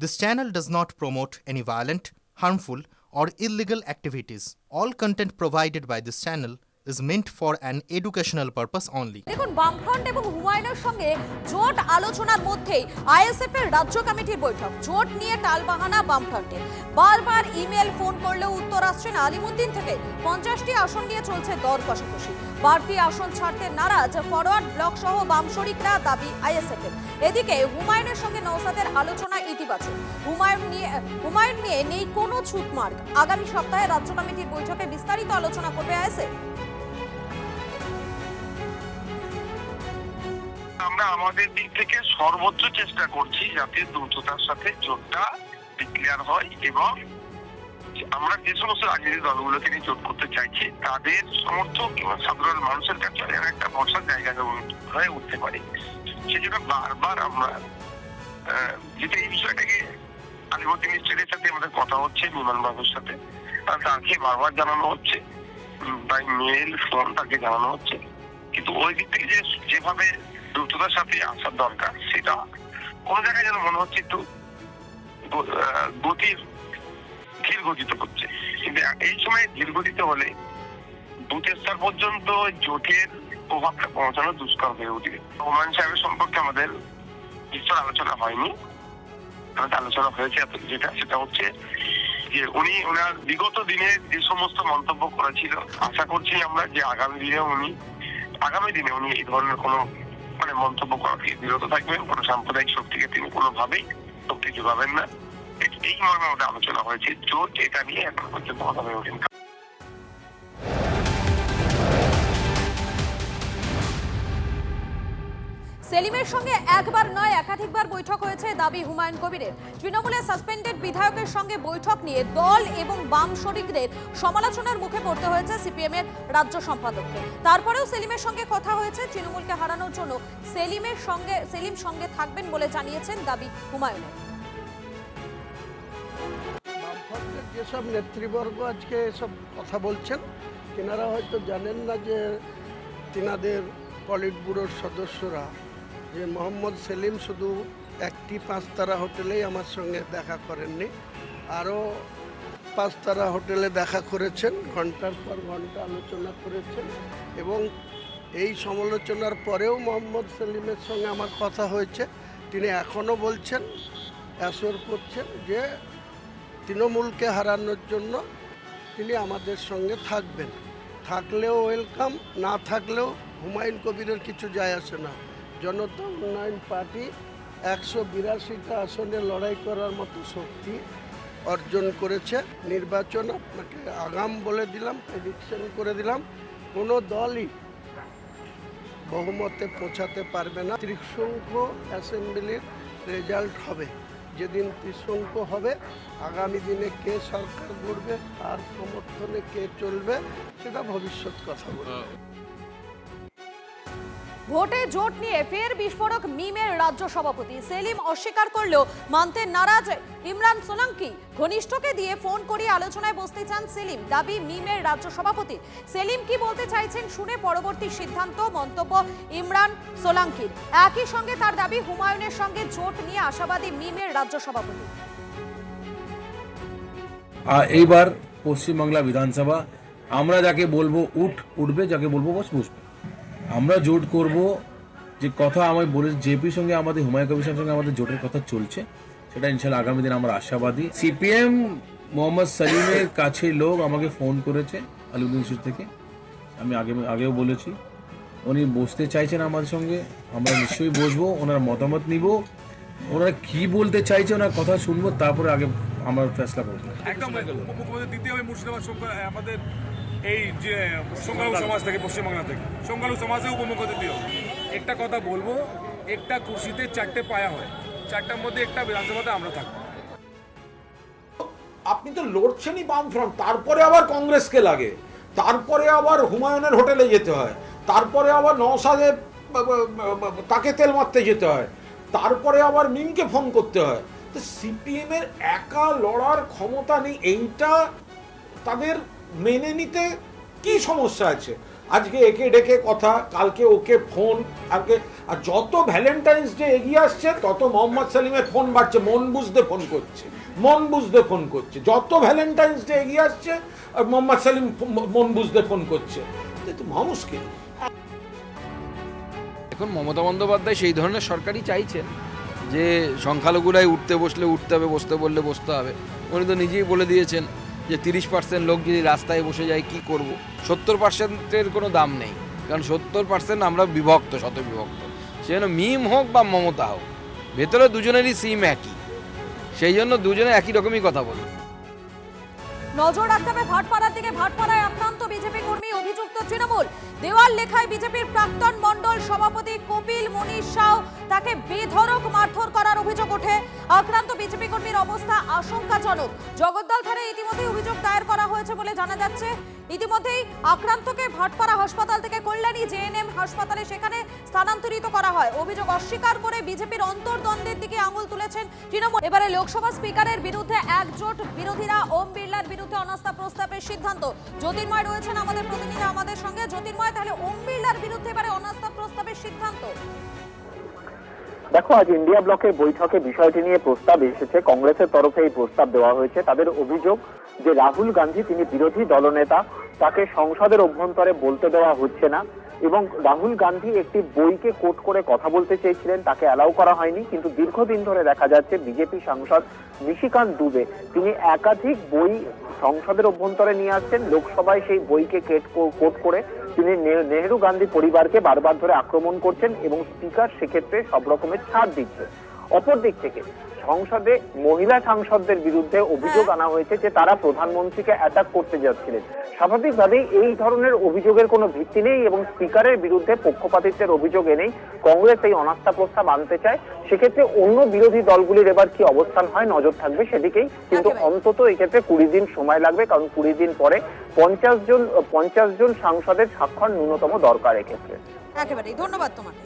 This channel does not promote any violent, harmful, or illegal activities. All content provided by this channel is meant for an educational purpose only. দেখুন, বামফ্রন্ট এবং হুমায়ুনের সঙ্গে জোট আলোচনার মধ্যেই আইএসএফ এর রাজ্য কমিটির বৈঠক। জোট নিয়ে টালবাহানা বামফ্রন্টের। বারবার ইমেল, ফোন করলেও উত্তর আসছে না আলিমুদ্দিন থেকে। 50টি আসন নিয়ে চলছে দর কষাকষি। বাড়তি আসন ছাড়তে নারাজ ফরওয়ার্ড ব্লক সহ বাম শরিকরা, দাবি আইএসএফ এর। এদিকে হুমায়ুনের সঙ্গে নওশাদের আলোচনা ইতিবাচক। হুমায়ুন নিয়ে নেই কোনো ছুটমার্গ। আগামী সপ্তাহে রাজ্য কমিটির বৈঠকে বিস্তারিত আলোচনা করবে আইএসএফ। আমরা আমাদের দিক থেকে সর্বোচ্চ চেষ্টা করছি যাতে দ্রুততার সাথে জোটটা ডিক্লেয়ার হয় এবং আমরা যে সমস্ত রাজনৈতিক দলগুলোকে নিয়ে জোট করতে চাইছি তাদের সমর্থক এবং সাধারণ মানুষের কাছে একটা ভরসার জায়গা হয়ে উঠতে পারে। সেজন্য বারবার আমরা যেটা এই বিষয়টাকে আলিমুদ্দিন মিস্ত্রির সাথে আমাদের কথা হচ্ছে, বিমান বাবুর সাথে, তাকে বারবার জানানো হচ্ছে, বাই মেল, ফোন তাকে জানানো হচ্ছে, কিন্তু ওই দিক থেকে যেভাবে দ্রুততার সাথে আসার দরকার সেটা কোনো জায়গায় যেন মনে হচ্ছে একটু ধীর গতিতে হচ্ছে। কিন্তু এই সময় ধীর গতিতে হলে বুথ স্তর পর্যন্ত জোটের প্রভাবটা পৌঁছানো দুষ্কর হয়ে উঠবে। হুমায়ুন সাহেবের সম্পর্কে আমাদের বিস্তর আলোচনা হয়নি, আমাদের আলোচনা হয়েছে যেটা সেটা হচ্ছে যে ওনার বিগত দিনে যে সমস্ত মন্তব্য করেছিল, আশা করছি আমরা যে আগামী দিনে উনি এই ধরনের কোনো মন্তব্য করা থেকে বিরত থাকবেন। কোনো সাম্প্রদায়িক শক্তিকে তিনি কোনোভাবেই শক্তি যোগাবেন না। এই মর্মে আমাদের আলোচনা হয়েছে। জোট এটা নিয়ে এখন পর্যন্ত কথা হয়ে ওঠেন। সেলিমের সঙ্গে একবার নয় একাধিকবার বৈঠক হয়েছে, দাবি হুমায়ুন কবিরের। তৃণমূলের সাসপেন্ডেড বিধায়কের সঙ্গে বৈঠক নিয়ে দল এবং বাম শরিকদের সমালোচনার মুখে পড়তে হয়েছে সিপিএম এর রাজ্য সম্পাদককে। তারপরেও সেলিমের সঙ্গে কথা হয়েছে। তৃণমূলকে হারানোর জন্য সেলিম সঙ্গে থাকবেন বলে জানিয়েছেন, দাবি হুমায়ুনের। বামফ্রন্টের যেসব নেতৃবর্গ আজকে এসব কথা বলছেন, তেনারা হয়তো জানেন না যে তেনাদের পলিট ব্যুরোর সদস্যরা যে মোহাম্মদ সেলিম শুধু একটি 5 তারা হোটেলেই আমার সঙ্গে দেখা করেননি, আরও 5 তারা হোটেলে দেখা করেছেন, ঘন্টার পর ঘন্টা আলোচনা করেছেন। এবং এই সমালোচনার পরেও মোহাম্মদ সেলিমের সঙ্গে আমার কথা হয়েছে। তিনি এখনও বলছেন, অ্যাসোর করছেন যে তৃণমূলকে হারানোর জন্য তিনি আমাদের সঙ্গে থাকবেন। থাকলেও ওয়েলকাম, না থাকলেও হুমায়ুন কবিরের কিছু যায় আসে না। জনতা উন্নয়ন পার্টি 182টা আসনে লড়াই করার মতো শক্তি অর্জন করেছে। নির্বাচন আপনাকে আগাম বলে দিলাম, প্রেডিকশন করে দিলাম, কোনো দলই বহুমতে পৌঁছাতে পারবে না। ত্রিসংখ্য অ্যাসেম্বলির রেজাল্ট হবে। যেদিন ত্রিসংখ্য হবে, আগামী দিনে কে সরকার গড়বে, আর সমর্থনে কে চলবে, সেটা ভবিষ্যৎ কথা বলবে। ভোটে জোট নিয়ে ফের বিস্ফোরক মিমের রাজ্য সভাপতি। সেলিম অস্বীকার করলেও মানতে নারাজ ইমরান সোলাঙ্কি। ঘনিষ্ঠকে দিয়ে ফোন করিয়ে আলোচনায় বসতে চান সেলিম, দাবি মিমের রাজ্য সভাপতি। সেলিম কি বলতে চাইছেন শুনে পরবর্তী সিদ্ধান্ত, মন্তব্য ইমরান সোলাঙ্কির। একই সঙ্গে তার দাবি হুমায়ুনের সঙ্গে জোট নিয়ে আশাবাদী মিমের রাজ্য সভাপতি। এইবার পশ্চিমবাংলা বিধানসভা আমরা যাকে বলবো উঠবে, যাকে বলবো বসবে। আমরা জোট করব, যে কথা আমি বলে জেপির সঙ্গে আমাদের হুমায়ুন কবির সঙ্গে আমাদের জোটের কথা চলছে, সেটা ইনশাআল্লাহ আগামী দিন আমরা আশাবাদী। সিপিএম মোহাম্মদ সেলিমের কাছের লোক আমাকে ফোন করেছে আলিমুদ্দিন থেকে, আমি আগেও বলেছি, উনি বসতে চাইছেন আমাদের সঙ্গে, আমরা নিশ্চয়ই বসবো, ওনার মতামত নিব, ওনারা কি বলতে চাইছে ওনার কথা শুনবো, তারপরে আগে আমরা ফেসলা করবো। একদম মুখ্যমন্ত্রী দ্বিতীয় মুর্শিদাবাদ আমাদের এই যে সংখ্যালঘু সমাজ থেকে, পশ্চিমবাংলা থেকে সংখ্যালঘু সমাজে উপমুখ্যমন্ত্রী একটা কথা বলবো, একটা কুর্সিতে 4টে পায়া হয়, 4টার মধ্যে একটা বিধানসভাতে আমরা থাকবো। আপনি তো লড়ছেনই বামফ্রন্ট, তারপরে আবার কংগ্রেসকে লাগে, তারপরে আবার হুমায়ুনের হোটেলে যেতে হয়, তারপরে আবার নওশাদের তাকে তেল মারতে যেতে হয়, তারপরে আবার মিমকে ফোন করতে হয়। তো সিপিএম এর একা লড়ার ক্ষমতা নেই, এইটা তাদের মেনে নিতে কি সমস্যা আছে? আজকে একে ডেকে কথা, কালকে ওকে ফোন, আর যত ভ্যালেন্টাইন্স ডে এগিয়ে আসছে তত মোহাম্মদ সেলিমের ফোন বাড়ছে, মন বুঝতে ফোন করছে। যত ভ্যালেন্টাইন্স ডে এগিয়ে আসছে আর মোহাম্মদ সেলিম মন বুঝতে ফোন করছে। তো মানুষকে এখন মমতা বন্দ্যোপাধ্যায় সেই ধরনের সরকারই চাইছেন যে সংখ্যালঘুরাই উঠতে বসলে উঠতে হবে, বসতে বললে বসতে হবে। উনি তো নিজেই বলে দিয়েছেন যে 30% লোক যদি রাস্তায় বসে যায় কি করব। 70%-এর কোনো দাম নেই, কারণ 70% আমরা বিভক্ত, শতবিভক্ত। সেজন্য মিম হোক বা মমতা হোক, ভেতরে দুজনেরই সিম একই, সেই জন্য দুজনে একই রকমই কথা বলে। নজর রাখতে হবে ভাটপাড়ার দিকে। ভাটপাড়ায় আক্রান্ত বিজেপি কর্মী, অভিযুক্ত তৃণমূল। দেওয়াল লেখায় বিজেপির প্রাক্তন মণ্ডল সভাপতি কপিল মনীষ সাউ, তাকে বেধড়ক মারধর করার অভিযোগ ওঠে। আক্রান্ত বিজেপি কর্মীর অবস্থা আশঙ্কাজনক। জগদ্দল থানায় ইতিমধ্যেই অভিযোগ দায়ের করা হয়েছে বলে জানা যাচ্ছে। ইতিমধ্যেই আক্রান্তকে ভাটপাড়া হাসপাতাল থেকে কল্যাণী জেএনএম হাসপাতালে সেখানে স্থানান্তরিত করা হয়। অভিযোগ অস্বীকার করে বিজেপির অন্তর্দ্বন্দ্বের দিকে আঙুল তুলেছেন তৃণমূল। এবারে লোকসভা স্পিকারের বিরুদ্ধে একজোট বিরোধীরা, ওম বিড়লার বিরুদ্ধে অনাস্থা প্রস্তাবের সিদ্ধান্ত। জ্যোতির্ময় রয়েছেন আমাদের প্রতিনিধি আমাদের সঙ্গে। জ্যোতির্ময়, তাহলে ওম বিড়লার বিরুদ্ধে এবারে অনাস্থা প্রস্তাবের সিদ্ধান্ত। দেখো, আজ ইন্ডিয়া ব্লকের বৈঠকে বিষয়টি নিয়ে প্রস্তাব এসেছে। কংগ্রেসের তরফে এই প্রস্তাব দেওয়া হয়েছে। তাদের অভিযোগ যে রাহুল গান্ধী, তিনি বিরোধী দলনেতা, তাকে সংসদের অভ্যন্তরে বলতে দেওয়া হচ্ছে না, এবং রাহুল গান্ধী একটি বইকে কোট করে কথা বলতে চেয়েছিলেন, তাকে অ্যালাউ করা হয়নি। কিন্তু দীর্ঘদিন ধরে দেখা যাচ্ছে বিজেপি সাংসদ নিশিকান্ত দুবে তিনি একাধিক বই সংসদের অভ্যন্তরে নিয়ে আসছেন। লোকসভায় সেই বইকে কোট করে তিনি নেহেরু গান্ধী পরিবারকে বারবার ধরে আক্রমণ করছেন, এবং স্পিকার সেক্ষেত্রে সব রকমের ছাড় দিচ্ছে। অপর দিক থেকে সংসদে মহিলা সাংসদদের বিরুদ্ধে অভিযোগ আনা হয়েছে যে তারা প্রধানমন্ত্রীকে অ্যাটাক করতে যাচ্ছিলেন। স্বাভাবিকভাবেই এই ধরনের অভিযোগের কোনো ভিত্তি নেই, এবং স্পিকারের বিরুদ্ধে পক্ষপাতিত্বের অভিযোগ এনেই কংগ্রেস এই অনাস্থা প্রস্তাব আনতে চায়। সেক্ষেত্রে অন্য বিরোধী দলগুলির এবার কি অবস্থান হয় নজর থাকবে সেদিকেই। কিন্তু অন্তত এক্ষেত্রে 20 দিন সময় লাগবে, কারণ 20 দিন পরে 50 জন সাংসদের স্বাক্ষর ন্যূনতম দরকার এক্ষেত্রে। একেবারেই ধন্যবাদ তোমাকে।